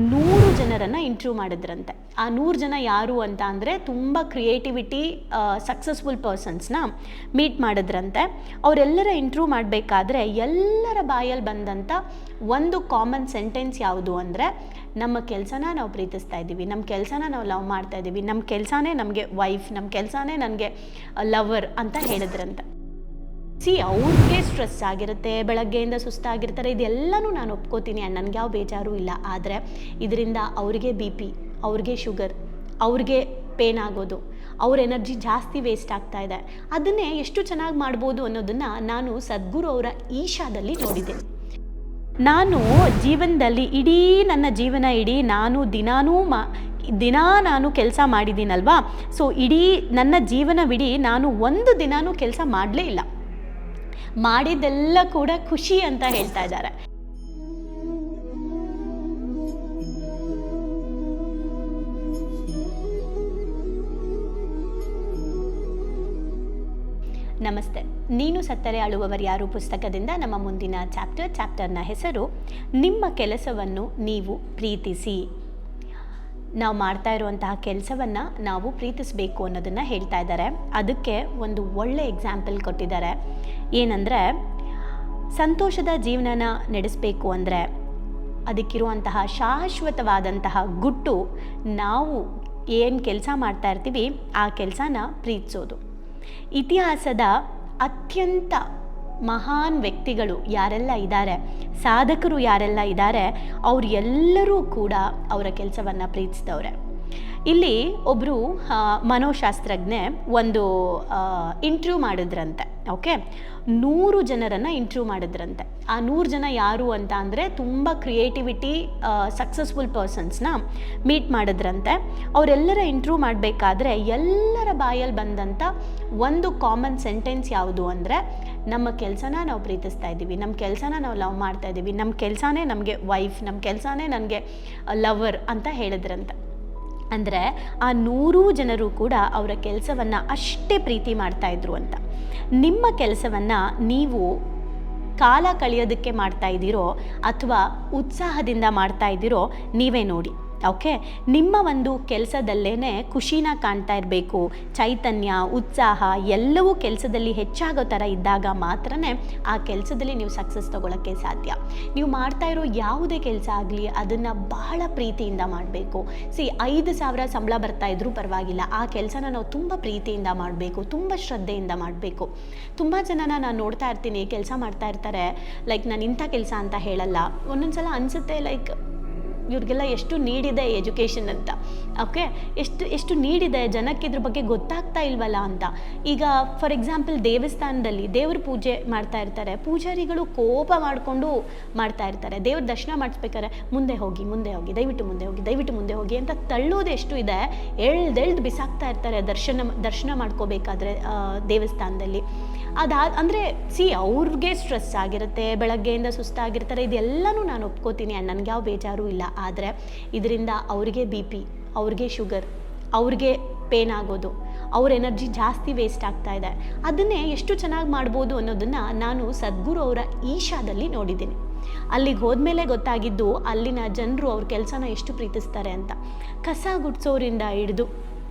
100 ಜನರನ್ನು ಇಂಟರ್ವ್ಯೂ ಮಾಡಿದ್ರಂತೆ. ಆ 100 ಜನ ಯಾರು ಅಂತ ಅಂದರೆ ತುಂಬ ಕ್ರಿಯೇಟಿವಿಟಿ ಸಕ್ಸಸ್ಫುಲ್ ಪರ್ಸನ್ಸ್ನ ಮೀಟ್ ಮಾಡಿದ್ರಂತೆ. ಅವರೆಲ್ಲರ ಇಂಟರ್ವ್ಯೂ ಮಾಡಬೇಕಾದ್ರೆ ಎಲ್ಲರ ಬಾಯಲ್ಲಿ ಬಂದಂಥ ಒಂದು ಕಾಮನ್ ಸೆಂಟೆನ್ಸ್ ಯಾವುದು ಅಂದರೆ, ನಮ್ಮ ಕೆಲಸನ ನಾವು ಪ್ರೀತಿಸ್ತಾ ಇದ್ದೀವಿ, ನಮ್ಮ ಕೆಲಸನ ನಾವು ಲವ್ ಮಾಡ್ತಾ ಇದ್ದೀವಿ, ನಮ್ಮ ಕೆಲಸನೇ ನಮಗೆ ವೈಫ್, ನಮ್ಮ ಕೆಲಸನೇ ನನಗೆ ಲವರ್ ಅಂತ ಹೇಳಿದ್ರಂತೆ. ಅವ್ರಿಗೆ ಸ್ಟ್ರೆಸ್ ಆಗಿರುತ್ತೆ, ಬೆಳಗ್ಗೆಯಿಂದ ಸುಸ್ತಾಗಿರ್ತಾರೆ, ಇದೆಲ್ಲನೂ ನಾನು ಒಪ್ಕೋತೀನಿ, ನನಗೆ ಯಾವ ಬೇಜಾರು ಇಲ್ಲ. ಆದರೆ ಇದರಿಂದ ಅವ್ರಿಗೆ BP, ಅವ್ರಿಗೆ ಶುಗರ್, ಅವ್ರಿಗೆ ಪೇನ್ ಆಗೋದು, ಅವ್ರ ಎನರ್ಜಿ ಜಾಸ್ತಿ ವೇಸ್ಟ್ ಆಗ್ತಾ ಇದೆ. ಅದನ್ನೇ ಎಷ್ಟು ಚೆನ್ನಾಗಿ ಮಾಡ್ಬೋದು ಅನ್ನೋದನ್ನು ನಾನು ಸದ್ಗುರು ಅವರ ಈಶಾದಲ್ಲಿ ನೋಡಿದ್ದೇನೆ. ನಾನು ಜೀವನದಲ್ಲಿ ನನ್ನ ಜೀವನ ಇಡೀ ನಾನು ದಿನಾ ನಾನು ಕೆಲಸ ಮಾಡಿದ್ದೀನಲ್ವಾ, ಸೊ ಇಡೀ ನನ್ನ ಜೀವನವಿಡೀ ನಾನು ಒಂದು ದಿನಾನೂ ಕೆಲಸ ಮಾಡಲೇ ಇಲ್ಲ, ಮಾಡಿದ್ದೆಲ್ಲ ಕೂಡ ಖುಷಿ ಅಂತ ಹೇಳ್ತಾ ಇದ್ದಾರೆ. ನಮಸ್ತೆ. ನೀನು ಸತ್ತರೆ ಅಳುವವರು ಯಾರು ಪುಸ್ತಕದಿಂದ ನಮ್ಮ ಮುಂದಿನ ಚಾಪ್ಟರ್ನ ಹೆಸರು ನಿಮ್ಮ ಕೆಲಸವನ್ನು ನೀವು ಪ್ರೀತಿಸಿ. ನಾವು ಮಾಡ್ತಾ ಇರುವಂತಹ ಕೆಲಸವನ್ನು ನಾವು ಪ್ರೀತಿಸಬೇಕು ಅನ್ನೋದನ್ನು ಹೇಳ್ತಾ ಇದ್ದಾರೆ. ಅದಕ್ಕೆ ಒಂದು ಒಳ್ಳೆ ಎಕ್ಸಾಂಪಲ್ ಕೊಟ್ಟಿದ್ದಾರೆ. ಏನಂದರೆ, ಸಂತೋಷದ ಜೀವನನ ನಡೆಸಬೇಕು ಅಂದರೆ ಅದಕ್ಕಿರುವಂತಹ ಶಾಶ್ವತವಾದಂತಹ ಗುಟ್ಟು ನಾವು ಏನು ಕೆಲಸ ಮಾಡ್ತಾ ಇರ್ತೀವಿ ಆ ಕೆಲಸನ ಪ್ರೀತಿಸೋದು. ಇತಿಹಾಸದ ಅತ್ಯಂತ ಮಹಾನ್ ವ್ಯಕ್ತಿಗಳು ಯಾರೆಲ್ಲ ಇದ್ದಾರೆ, ಸಾಧಕರು ಯಾರೆಲ್ಲ ಇದ್ದಾರೆ, ಅವ್ರು ಎಲ್ಲರೂ ಕೂಡ ಅವರ ಕೆಲಸವನ್ನು ಪ್ರೀತಿಸಿದವ್ರೆ. ಇಲ್ಲಿ ಒಬ್ಬರು ಮನೋಶಾಸ್ತ್ರಜ್ಞೆ ಒಂದು ಇಂಟರ್ವ್ಯೂ ಮಾಡಿದ್ರಂತೆ. ಓಕೆ, 100 ಜನರನ್ನು ಇಂಟರ್ವ್ಯೂ ಮಾಡಿದ್ರಂತೆ. ಆ 100 ಜನ ಯಾರು ಅಂತ ಅಂದರೆ ತುಂಬ ಕ್ರಿಯೇಟಿವಿಟಿ ಸಕ್ಸಸ್ಫುಲ್ ಪರ್ಸನ್ಸ್ನ ಮೀಟ್ ಮಾಡಿದ್ರಂತೆ. ಅವರೆಲ್ಲರ ಇಂಟರ್ವ್ಯೂ ಮಾಡಬೇಕಾದ್ರೆ ಎಲ್ಲರ ಬಾಯಲ್ಲಿ ಬಂದಂಥ ಒಂದು ಕಾಮನ್ ಸೆಂಟೆನ್ಸ್ ಯಾವುದು ಅಂದರೆ, ನಮ್ಮ ಕೆಲಸನ ನಾವು ಪ್ರೀತಿಸ್ತಾ ಇದ್ದೀವಿ, ನಮ್ಮ ಕೆಲಸನ ನಾವು ಲವ್ ಮಾಡ್ತಾ ಇದ್ದೀವಿ, ನಮ್ಮ ಕೆಲಸನೇ ನಮಗೆ ವೈಫ್, ನಮ್ಮ ಕೆಲಸನೇ ನನಗೆ ಲವರ್ ಅಂತ ಹೇಳಿದ್ರಂತೆ. ಅಂದರೆ ಆ 100 ಜನರು ಕೂಡ ಅವರ ಕೆಲಸವನ್ನು ಅಷ್ಟೇ ಪ್ರೀತಿ ಮಾಡ್ತಾಯಿದ್ರು ಅಂತ. ನಿಮ್ಮ ಕೆಲಸವನ್ನು ನೀವು ಕಾಲ ಕಳೆಯೋದಕ್ಕೆ ಮಾಡ್ತಾ ಇದ್ದೀರೋ ಅಥವಾ ಉತ್ಸಾಹದಿಂದ ಮಾಡ್ತಾ ಇದ್ದೀರೋ ನೀವೇ ನೋಡಿ. ಓಕೆ, ನಿಮ್ಮ ಒಂದು ಕೆಲಸದಲ್ಲೇ ಖುಷಿನ ಕಾಣ್ತಾ ಇರಬೇಕು, ಚೈತನ್ಯ, ಉತ್ಸಾಹ ಎಲ್ಲವೂ ಕೆಲಸದಲ್ಲಿ ಹೆಚ್ಚಾಗೋ ಥರ ಇದ್ದಾಗ ಮಾತ್ರ ಆ ಕೆಲಸದಲ್ಲಿ ನೀವು ಸಕ್ಸಸ್ ತೊಗೊಳಕ್ಕೆ ಸಾಧ್ಯ. ನೀವು ಮಾಡ್ತಾ ಇರೋ ಯಾವುದೇ ಕೆಲಸ ಆಗಲಿ ಅದನ್ನು ಬಹಳ ಪ್ರೀತಿಯಿಂದ ಮಾಡಬೇಕು. 5,000 ಸಂಬಳ ಬರ್ತಾ ಇದ್ರೂ ಪರವಾಗಿಲ್ಲ, ಆ ಕೆಲಸನ ನಾವು ತುಂಬ ಪ್ರೀತಿಯಿಂದ ಮಾಡಬೇಕು, ತುಂಬ ಶ್ರದ್ಧೆಯಿಂದ ಮಾಡಬೇಕು. ತುಂಬ ಜನನ ನಾನು ನೋಡ್ತಾ ಇರ್ತೀನಿ, ಕೆಲಸ ಮಾಡ್ತಾ ಇರ್ತಾರೆ, ಲೈಕ್ ನಾನು ಇಂಥ ಕೆಲಸ ಅಂತ ಹೇಳಲ್ಲ, ಒಂದೊಂದು ಸಲ ಅನಿಸುತ್ತೆ ಲೈಕ್ ಇವ್ರಿಗೆಲ್ಲ ಎಷ್ಟು ನೀಡಿದೆ ಎಜುಕೇಷನ್ ಅಂತ. ಓಕೆ, ಎಷ್ಟು ನೀಡಿದೆ ಜನಕ್ಕೆ, ಇದ್ರ ಬಗ್ಗೆ ಗೊತ್ತಾಗ್ತಾ ಇಲ್ವಲ್ಲ ಅಂತ. ಈಗ ಫಾರ್ ಎಕ್ಸಾಂಪಲ್ ದೇವಸ್ಥಾನದಲ್ಲಿ ದೇವ್ರ ಪೂಜೆ ಮಾಡ್ತಾ ಇರ್ತಾರೆ, ಪೂಜಾರಿಗಳು ಕೋಪ ಮಾಡಿಕೊಂಡು ಮಾಡ್ತಾ ಇರ್ತಾರೆ. ದೇವ್ರ ದರ್ಶನ ಮಾಡಿಸ್ಬೇಕಾದ್ರೆ ಮುಂದೆ ಹೋಗಿ ದಯವಿಟ್ಟು ಮುಂದೆ ಹೋಗಿ ಅಂತ ತಳ್ಳೋದು ಎಷ್ಟು ಇದೆ, ಎಳ್ದು ಬಿಸಾಕ್ತಾ ಇರ್ತಾರೆ ದರ್ಶನ ಮಾಡ್ಕೋಬೇಕಾದ್ರೆ ದೇವಸ್ಥಾನದಲ್ಲಿ. ಅಂದರೆ ಅವ್ರಿಗೆ ಸ್ಟ್ರೆಸ್ ಆಗಿರುತ್ತೆ, ಬೆಳಗ್ಗೆಯಿಂದ ಸುಸ್ತಾಗಿರ್ತಾರೆ, ಇದೆಲ್ಲನೂ ನಾನು ಒಪ್ಕೋತೀನಿ, ನನಗೆ ಯಾವ ಬೇಜಾರು ಇಲ್ಲ. ಆದರೆ ಇದರಿಂದ ಅವ್ರಿಗೆ BP, ಅವ್ರಿಗೆ ಶುಗರ್, ಅವ್ರಿಗೆ ಪೇನ್ ಆಗೋದು, ಅವ್ರ ಎನರ್ಜಿ ಜಾಸ್ತಿ ವೇಸ್ಟ್ ಆಗ್ತಾ ಇದೆ. ಅದನ್ನೇ ಎಷ್ಟು ಚೆನ್ನಾಗಿ ಮಾಡ್ಬೋದು ಅನ್ನೋದನ್ನು ನಾನು ಸದ್ಗುರು ಅವರ ಈಶಾದಲ್ಲಿ ನೋಡಿದ್ದೀನಿ. ಅಲ್ಲಿಗೆ ಹೋದ್ಮೇಲೆ ಗೊತ್ತಾಗಿದ್ದು ಅಲ್ಲಿನ ಜನರು ಅವ್ರ ಕೆಲಸನ ಎಷ್ಟು ಪ್ರೀತಿಸ್ತಾರೆ ಅಂತ. ಕಸ ಗುಡಿಸೋರಿಂದ ಹಿಡಿದು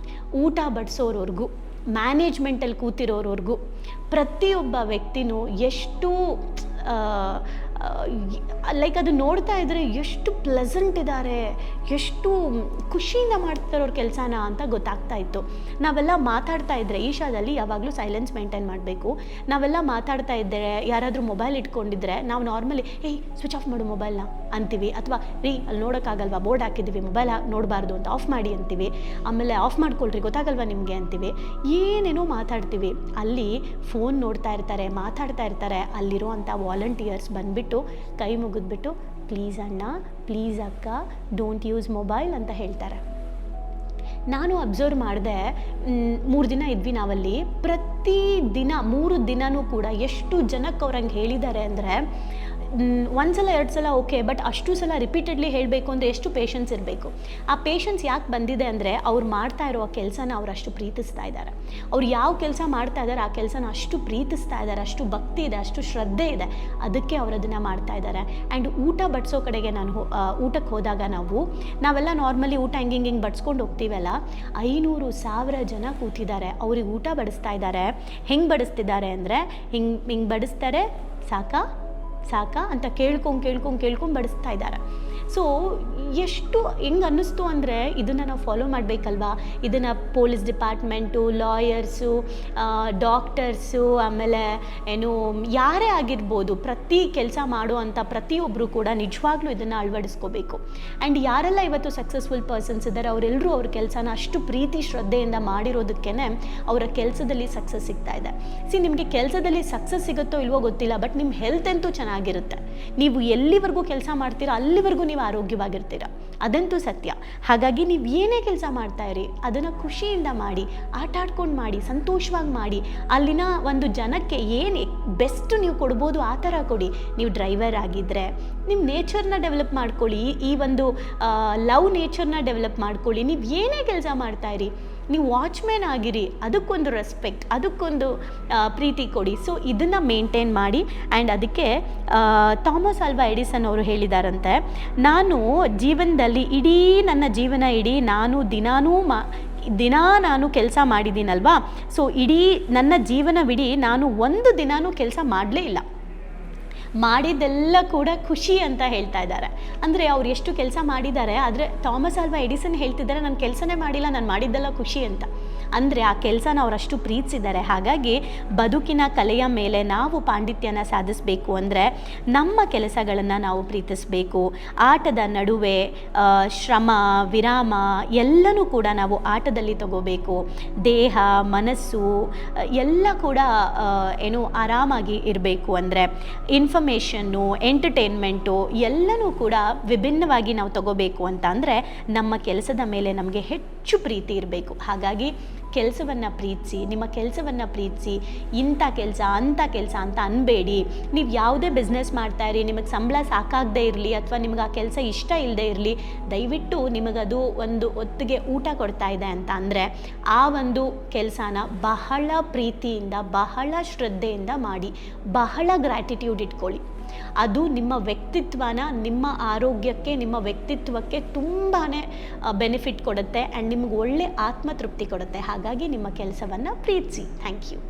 ಊಟ ಬಡಿಸೋರವರೆಗೂ, ಮ್ಯಾನೇಜ್ಮೆಂಟಲ್ಲಿ ಕೂತಿರೋರವರೆಗೂ ಪ್ರತಿಯೊಬ್ಬ ವ್ಯಕ್ತಿನೂ ಎಷ್ಟು ಲೈಕ್ ಅದು ನೋಡ್ತಾ ಇದ್ದರೆ ಎಷ್ಟು ಪ್ಲೆಸೆಂಟ್ ಇದ್ದಾರೆ, ಎಷ್ಟು ಖುಷಿಯಿಂದ ಮಾಡ್ತಾರೆ ಅವ್ರ ಕೆಲಸನ ಅಂತ ಗೊತ್ತಾಗ್ತಾ ಇತ್ತು. ನಾವೆಲ್ಲ ಮಾತಾಡ್ತಾ ಇದ್ದರೆ ಈಶಾದಲ್ಲಿ ಯಾವಾಗಲೂ ಸೈಲೆನ್ಸ್ ಮೇಂಟೈನ್ ಮಾಡಬೇಕು. ನಾವೆಲ್ಲ ಮಾತಾಡ್ತಾ ಇದ್ದರೆ ಯಾರಾದರೂ ಮೊಬೈಲ್ ಇಟ್ಕೊಂಡಿದ್ರೆ ನಾವು ನಾರ್ಮಲಿ ಸ್ವಿಚ್ ಆಫ್ ಮಾಡು ಮೊಬೈಲ್ನ ಅಂತೀವಿ, ಅಥವಾ ಅಲ್ಲಿ ನೋಡೋಕ್ಕಾಗಲ್ವಾ, ಬೋರ್ಡ್ ಹಾಕಿದ್ದೀವಿ, ಮೊಬೈಲ್ ನೋಡಬಾರ್ದು ಅಂತ ಆಫ್ ಮಾಡಿ ಅಂತೀವಿ. ಆಮೇಲೆ ಆಫ್ ಮಾಡ್ಕೊಳ್ರಿ, ಗೊತ್ತಾಗಲ್ವಾ ನಿಮಗೆ ಅಂತೀವಿ. ಏನೇನೋ ಮಾತಾಡ್ತೀವಿ. ಅಲ್ಲಿ ಫೋನ್ ನೋಡ್ತಾ ಇರ್ತಾರೆ, ಮಾತಾಡ್ತಾ ಇರ್ತಾರೆ. ಅಲ್ಲಿರುವಂಥ ವಾಲಂಟಿಯರ್ಸ್ ಬಂದುಬಿಟ್ಟು ಕೈ ಮುಗಿದ್ಬಿಟ್ಟು ಪ್ಲೀಸ್ ಅಣ್ಣ, ಪ್ಲೀಸ್ ಅಕ್ಕ, ಡೋಂಟ್ ಯೂಸ್ ಮೊಬೈಲ್ ಅಂತ ಹೇಳ್ತಾರೆ. ನಾನು ಅಬ್ಸರ್ವ್ ಮಾಡಿದೆ, 3 ದಿನ ಇದ್ವಿ ನಾವಲ್ಲಿ. ಪ್ರತಿ ದಿನ 3 ದಿನವೂ ಕೂಡ ಎಷ್ಟು ಜನಕ್ಕೆ ಅವ್ರಂಗೆ ಹೇಳಿದ್ದಾರೆ ಅಂದರೆ, ಒಂದ್ಸಲ 2 ಸಲ ಓಕೆ, ಬಟ್ ಅಷ್ಟು ಸಲ ರಿಪೀಟೆಡ್ಲಿ ಹೇಳಬೇಕು ಅಂದರೆ ಎಷ್ಟು ಪೇಷನ್ಸ್ ಇರಬೇಕು. ಆ ಪೇಷನ್ಸ್ ಯಾಕೆ ಬಂದಿದೆ ಅಂದರೆ ಅವ್ರು ಮಾಡ್ತಾ ಇರೋ ಕೆಲಸನ ಅವ್ರು ಅಷ್ಟು ಪ್ರೀತಿಸ್ತಾ ಇದ್ದಾರೆ. ಅವ್ರು ಯಾವ ಕೆಲಸ ಮಾಡ್ತಾ ಇದ್ದಾರೆ ಆ ಕೆಲಸನ ಅಷ್ಟು ಪ್ರೀತಿಸ್ತಾ ಇದ್ದಾರೆ, ಅಷ್ಟು ಭಕ್ತಿ ಇದೆ, ಅಷ್ಟು ಶ್ರದ್ಧೆ ಇದೆ, ಅದಕ್ಕೆ ಅವ್ರು ಅದನ್ನು ಮಾಡ್ತಾ ಇದ್ದಾರೆ. ಆ್ಯಂಡ್ ಊಟ ಬಡಿಸೋ ಕಡೆಗೆ ನಾನು ಊಟಕ್ಕೆ ಹೋದಾಗ ನಾವೆಲ್ಲ ನಾರ್ಮಲಿ ಊಟ ಹಿಂಗೆ ಬಡಿಸ್ಕೊಂಡು ಹೋಗ್ತೀವಲ್ಲ, 500,000 ಜನ ಕೂತಿದ್ದಾರೆ, ಅವ್ರಿಗೆ ಊಟ ಬಡಿಸ್ತಾ ಇದ್ದಾರೆ. ಹೆಂಗೆ ಬಡಿಸ್ತಿದ್ದಾರೆ ಅಂದರೆ ಹಿಂಗೆ ಬಡಿಸ್ತಾರೆ, ಸಾಕಾ ಅಂತ ಕೇಳ್ಕೊಂಡು ಬಡಿಸ್ತಾ ಇದ್ದಾರೆ. ಸೊ ಎಷ್ಟು ಹೆಂಗೆ ಅನ್ನಿಸ್ತು ಅಂದರೆ ಇದನ್ನು ನಾವು ಫಾಲೋ ಮಾಡಬೇಕಲ್ವಾ. ಇದನ್ನು ಪೊಲೀಸ್ ಡಿಪಾರ್ಟ್ಮೆಂಟು, ಲಾಯರ್ಸು, ಡಾಕ್ಟರ್ಸು, ಆಮೇಲೆ ಯಾರೇ ಆಗಿರ್ಬೋದು, ಪ್ರತಿ ಕೆಲಸ ಮಾಡುವಂಥ ಪ್ರತಿಯೊಬ್ಬರು ಕೂಡ ನಿಜವಾಗ್ಲೂ ಇದನ್ನು ಅಳವಡಿಸ್ಕೋಬೇಕು. ಆ್ಯಂಡ್ ಯಾರೆಲ್ಲ ಇವತ್ತು ಸಕ್ಸಸ್ಫುಲ್ ಪರ್ಸನ್ಸ್ ಇದ್ದಾರೆ ಅವರೆಲ್ಲರೂ ಅವ್ರ ಕೆಲಸನ ಅಷ್ಟು ಪ್ರೀತಿ ಶ್ರದ್ಧೆಯಿಂದ ಮಾಡಿರೋದಕ್ಕೇ ಅವರ ಕೆಲಸದಲ್ಲಿ ಸಕ್ಸಸ್ ಸಿಗ್ತಾ ಇದೆ. ನಿಮಗೆ ಕೆಲಸದಲ್ಲಿ ಸಕ್ಸಸ್ ಸಿಗುತ್ತೋ ಇಲ್ವೋ ಗೊತ್ತಿಲ್ಲ, ಬಟ್ ನಿಮ್ಮ ಹೆಲ್ತ್ ಅಂತೂ ಚೆನ್ನಾಗಿರುತ್ತೆ. ನೀವು ಎಲ್ಲಿವರೆಗೂ ಕೆಲಸ ಮಾಡ್ತೀರಾ ಅಲ್ಲಿವರೆಗೂ ನೀವು ಆರೋಗ್ಯವಾಗಿರ್ತೀರ, ಅದಂತೂ ಸತ್ಯ. ಹಾಗಾಗಿ ನೀವು ಏನೇ ಕೆಲಸ ಮಾಡ್ತಾ ಇರಿ ಅದನ್ನು ಖುಷಿಯಿಂದ ಮಾಡಿ, ಆಟ ಆಡ್ಕೊಂಡು ಮಾಡಿ, ಸಂತೋಷವಾಗಿ ಮಾಡಿ. ಅಲ್ಲಿನ ಒಂದು ಜನಕ್ಕೆ ಏನು ಬೆಸ್ಟ್ ನೀವು ಕೊಡ್ಬೋದು ಆ ಥರ ಕೊಡಿ. ನೀವು ಡ್ರೈವರ್ ಆಗಿದ್ದರೆ ನಿಮ್ಮ ನೇಚರ್ನ ಡೆವಲಪ್ ಮಾಡ್ಕೊಳ್ಳಿ, ಈ ಒಂದು ಲವ್ ನೇಚರ್ನ ಡೆವಲಪ್ ಮಾಡ್ಕೊಳ್ಳಿ. ನೀವು ಏನೇ ಕೆಲಸ ಮಾಡ್ತಾಯಿರಿ, ನೀವು ವಾಚ್ಮ್ಯಾನ್ ಆಗಿರಿ, ಅದಕ್ಕೊಂದು ರೆಸ್ಪೆಕ್ಟ್, ಅದಕ್ಕೊಂದು ಪ್ರೀತಿ ಕೊಡಿ. ಸೊ ಇದನ್ನು ಮೇಂಟೈನ್ ಮಾಡಿ. ಆ್ಯಂಡ್ ಅದಕ್ಕೆ ಥಾಮಸ್ ಆಲ್ವಾ ಎಡಿಸನ್ ಅವರು ಹೇಳಿದಾರಂತೆ, ನಾನು ಜೀವನದಲ್ಲಿ ನನ್ನ ಜೀವನ ಇಡೀ ನಾನು ನಾನು ಕೆಲಸ ಮಾಡಿದ್ದೀನಲ್ವಾ, ಸೊ ಇಡೀ ನನ್ನ ಜೀವನವಿಡೀ ನಾನು ಒಂದು ದಿನಾನೂ ಕೆಲಸ ಮಾಡಲೇ ಇಲ್ಲ, ಮಾಡಿದ್ದೆಲ್ಲ ಕೂಡ ಖುಷಿ ಅಂತ ಹೇಳ್ತಾ ಇದ್ದಾರೆ. ಅಂದರೆ ಅವ್ರು ಎಷ್ಟು ಕೆಲಸ ಮಾಡಿದ್ದಾರೆ, ಆದರೆ ಥಾಮಸ್ ಆಲ್ವಾ ಎಡಿಸನ್ ಹೇಳ್ತಿದ್ದಾರೆ ನಾನು ಕೆಲಸನೇ ಮಾಡಿಲ್ಲ, ನಾನು ಮಾಡಿದ್ದೆಲ್ಲ ಖುಷಿ ಅಂತ. ಅಂದರೆ ಆ ಕೆಲಸನ ಅವರಷ್ಟು ಪ್ರೀತಿಸಿದ್ದಾರೆ. ಹಾಗಾಗಿ ಬದುಕಿನ ಕಲೆಯ ಮೇಲೆ ನಾವು ಪಾಂಡಿತ್ಯನ ಸಾಧಿಸಬೇಕು ಅಂದರೆ ನಮ್ಮ ಕೆಲಸಗಳನ್ನು ನಾವು ಪ್ರೀತಿಸಬೇಕು. ಆಟದ ನಡುವೆ ಶ್ರಮ, ವಿರಾಮ ಎಲ್ಲನೂ ಕೂಡ ನಾವು ಆಟದಲ್ಲಿ ತಗೋಬೇಕು. ದೇಹ, ಮನಸ್ಸು ಎಲ್ಲ ಕೂಡ ಆರಾಮಾಗಿ ಇರಬೇಕು. ಅಂದರೆ ಇನ್ಫಾರ್ಮೇಷನ್ನು, ಎಂಟರ್ಟೈನ್ಮೆಂಟು ಎಲ್ಲನೂ ಕೂಡ ವಿಭಿನ್ನವಾಗಿ ನಾವು ತಗೋಬೇಕು ಅಂತ ಅಂದರೆ ನಮ್ಮ ಕೆಲಸದ ಮೇಲೆ ನಮಗೆ ಹೆಚ್ಚು ಪ್ರೀತಿ ಇರಬೇಕು. ಹಾಗಾಗಿ ಕೆಲಸವನ್ನು ಪ್ರೀತಿಸಿ, ನಿಮ್ಮ ಕೆಲಸವನ್ನು ಪ್ರೀತಿಸಿ. ಇಂಥ ಕೆಲಸ ಅಂಥ ಕೆಲಸ ಅಂತ ಅನ್ಬೇಡಿ. ನೀವು ಯಾವುದೇ ಬಿಸ್ನೆಸ್ ಮಾಡ್ತಾಯಿರಿ, ನಿಮಗೆ ಸಂಬಳ ಸಾಕಾಗದೇ ಇರಲಿ ಅಥವಾ ನಿಮಗೆ ಆ ಕೆಲಸ ಇಷ್ಟ ಇಲ್ಲದೆ ಇರಲಿ, ದಯವಿಟ್ಟು ನಿಮಗದು ಒಂದು ಹೊತ್ತಿಗೆ ಊಟ ಕೊಡ್ತಾ ಇದೆ ಅಂತ ಅಂದರೆ ಆ ಒಂದು ಕೆಲಸನ ಬಹಳ ಪ್ರೀತಿಯಿಂದ, ಬಹಳ ಶ್ರದ್ಧೆಯಿಂದ ಮಾಡಿ, ಬಹಳ ಗ್ರ್ಯಾಟಿಟ್ಯೂಡ್ ಇಟ್ಕೊಳ್ಳಿ. ಅದು ನಿಮ್ಮ ವ್ಯಕ್ತಿತ್ವನ, ನಿಮ್ಮ ಆರೋಗ್ಯಕ್ಕೆ, ನಿಮ್ಮ ವ್ಯಕ್ತಿತ್ವಕ್ಕೆ ತುಂಬಾ ಬೆನಿಫಿಟ್ ಕೊಡುತ್ತೆ ಆ್ಯಂಡ್ ನಿಮ್ಗೆ ಒಳ್ಳೆ ಆತ್ಮತೃಪ್ತಿ ಕೊಡುತ್ತೆ. ಹಾಗಾಗಿ ನಿಮ್ಮ ಕೆಲಸವನ್ನು ಪ್ರೀತಿಸಿ. Thank you.